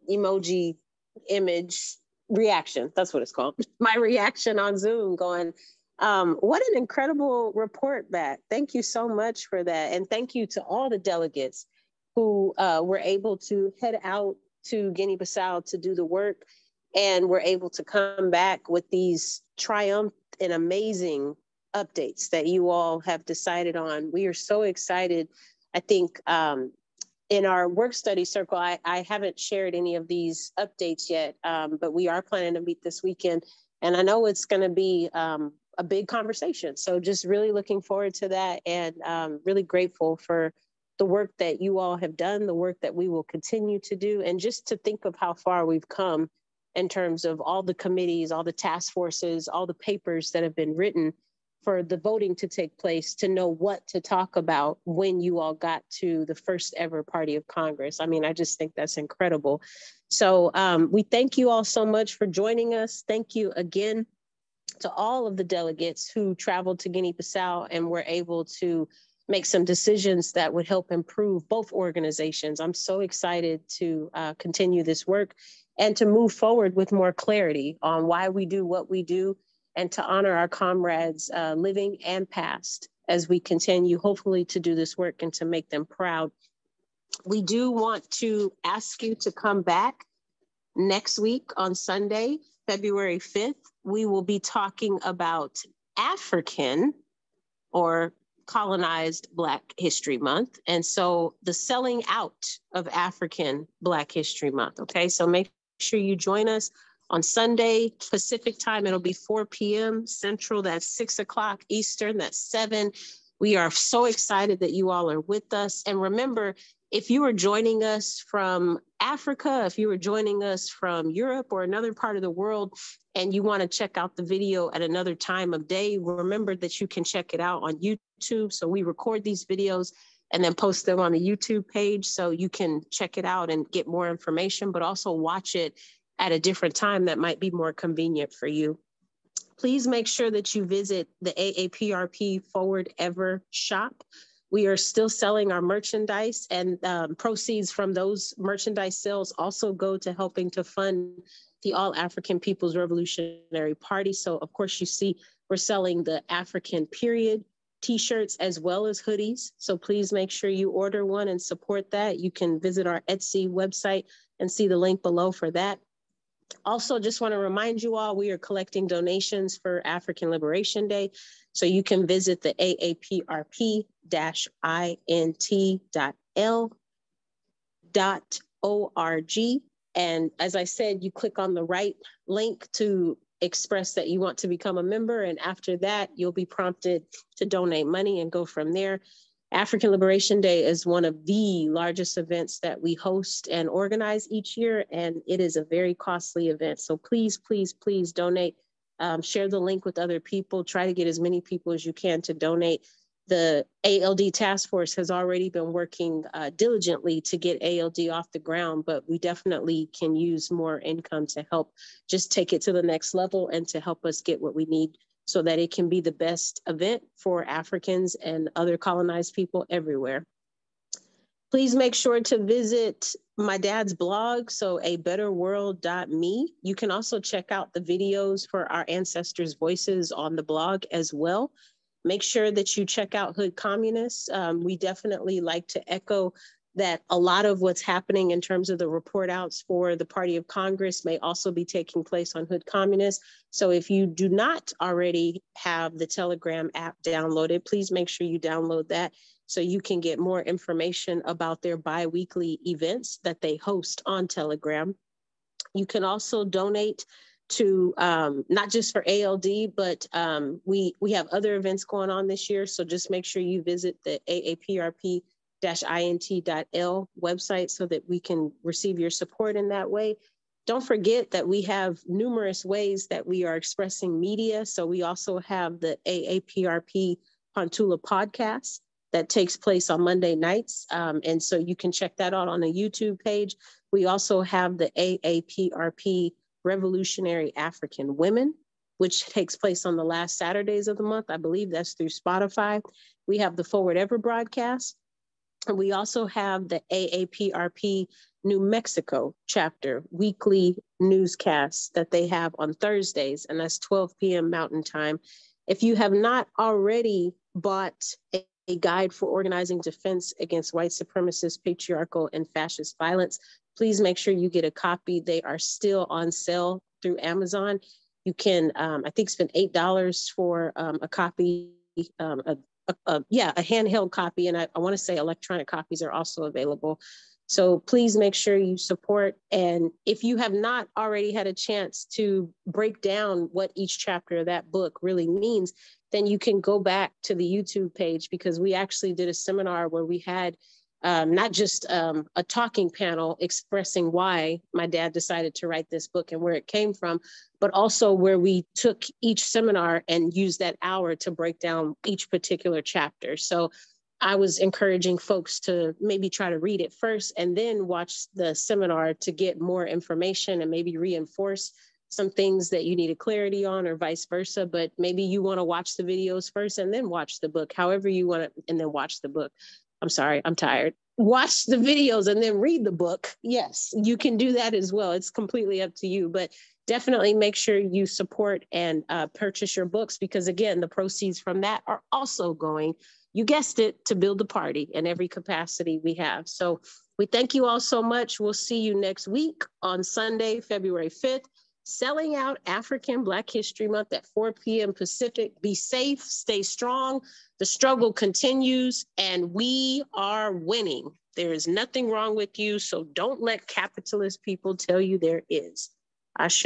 emoji image reaction. That's what it's called. My reaction on Zoom going, what an incredible report, Matt. Thank you so much for that. And thank you to all the delegates who were able to head out to Guinea-Bissau to do the work, and were able to come back with these triumphant and amazing updates that you all have decided on. We are so excited. I think in our work study circle, I haven't shared any of these updates yet, but we are planning to meet this weekend. And I know it's going to be a big conversation. So just really looking forward to that, and really grateful for the work that you all have done, the work that we will continue to do, and just to think of how far we've come in terms of all the committees, all the task forces, all the papers that have been written for the voting to take place, to know what to talk about when you all got to the first ever Party of Congress. I mean, I just think that's incredible. So we thank you all so much for joining us. Thank you again to all of the delegates who traveled to Guinea-Bissau and were able to make some decisions that would help improve both organizations. I'm so excited to continue this work and to move forward with more clarity on why we do what we do, and to honor our comrades living and past as we continue, hopefully, to do this work and to make them proud. We do want to ask you to come back next week on Sunday, February 5th. We will be talking about African or colonized Black History Month. And so the selling out of African Black History Month, okay? So make sure you join us on Sunday, Pacific time. It'll be 4 p.m. Central, that's 6 o'clock Eastern, that's 7. We are so excited that you all are with us. And remember, if you are joining us from Africa, if you are joining us from Europe or another part of the world, and you want to check out the video at another time of day, remember that you can check it out on YouTube. So we record these videos and then post them on the YouTube page, so you can check it out and get more information, but also watch it at a different time that might be more convenient for you. Please make sure that you visit the A-APRP Forward Ever shop. We are still selling our merchandise, and proceeds from those merchandise sales also go to helping to fund the All African People's Revolutionary Party. So of course you see we're selling the African period t-shirts as well as hoodies. So please make sure you order one and support that. You can visit our Etsy website and see the link below for that. Also, just want to remind you all, we are collecting donations for African Liberation Day. So you can visit the AAPRP-int.l.org. And as I said, you click on the right link to express that you want to become a member. And after that, you'll be prompted to donate money and go from there. African Liberation Day is one of the largest events that we host and organize each year, and it is a very costly event. So please, please, please donate. Share the link with other people. Try to get as many people as you can to donate. The ALD task force has already been working diligently to get ALD off the ground, but we definitely can use more income to help just take it to the next level and to help us get what we need so that it can be the best event for Africans and other colonized people everywhere. Please make sure to visit my dad's blog, so abetterworld.me. You can also check out the videos for our ancestors' voices on the blog as well. Make sure that you check out Hood Communists. We definitely like to echo that a lot of what's happening in terms of the report outs for the Party of Congress may also be taking place on Hood Communists. So if you do not already have the Telegram app downloaded, please make sure you download that so you can get more information about their bi-weekly events that they host on Telegram. You can also donate to not just for ALD, but we have other events going on this year. So just make sure you visit the AAPRP-INT.L website so that we can receive your support in that way. Don't forget that we have numerous ways that we are expressing media. So we also have the AAPRP Pontula podcast that takes place on Monday nights. And so you can check that out on the YouTube page. We also have the A-APRP Revolutionary African Women, which takes place on the last Saturdays of the month. I believe that's through Spotify. We have the Forward Ever broadcast. And we also have the A-APRP New Mexico chapter weekly newscasts that they have on Thursdays, and that's 12 p.m. Mountain Time. If you have not already bought a guide for organizing defense against white supremacist, patriarchal, and fascist violence, please make sure you get a copy. They are still on sale through Amazon. You can, I think, spend $8 for a copy, a handheld copy. And I want to say electronic copies are also available. So please make sure you support. And if you have not already had a chance to break down what each chapter of that book really means, then you can go back to the YouTube page, because we actually did a seminar where we had not just a talking panel expressing why my dad decided to write this book and where it came from, but also where we took each seminar and used that hour to break down each particular chapter. So I was encouraging folks to maybe try to read it first and then watch the seminar to get more information and maybe reinforce some things that you needed clarity on, or vice versa. But maybe you want to watch the videos first and then watch the book, however you want to, and then watch the book. I'm sorry, I'm tired. Watch the videos and then read the book. Yes, you can do that as well. It's completely up to you, but definitely make sure you support and purchase your books, because again, the proceeds from that are also going, you guessed it, to build the party in every capacity we have. So we thank you all so much. We'll see you next week on Sunday, February 5th. Selling Out African Black History Month at 4 p.m. Pacific. Be safe, stay strong. The struggle continues, and we are winning. There is nothing wrong with you, so don't let capitalist people tell you there is. Ashe.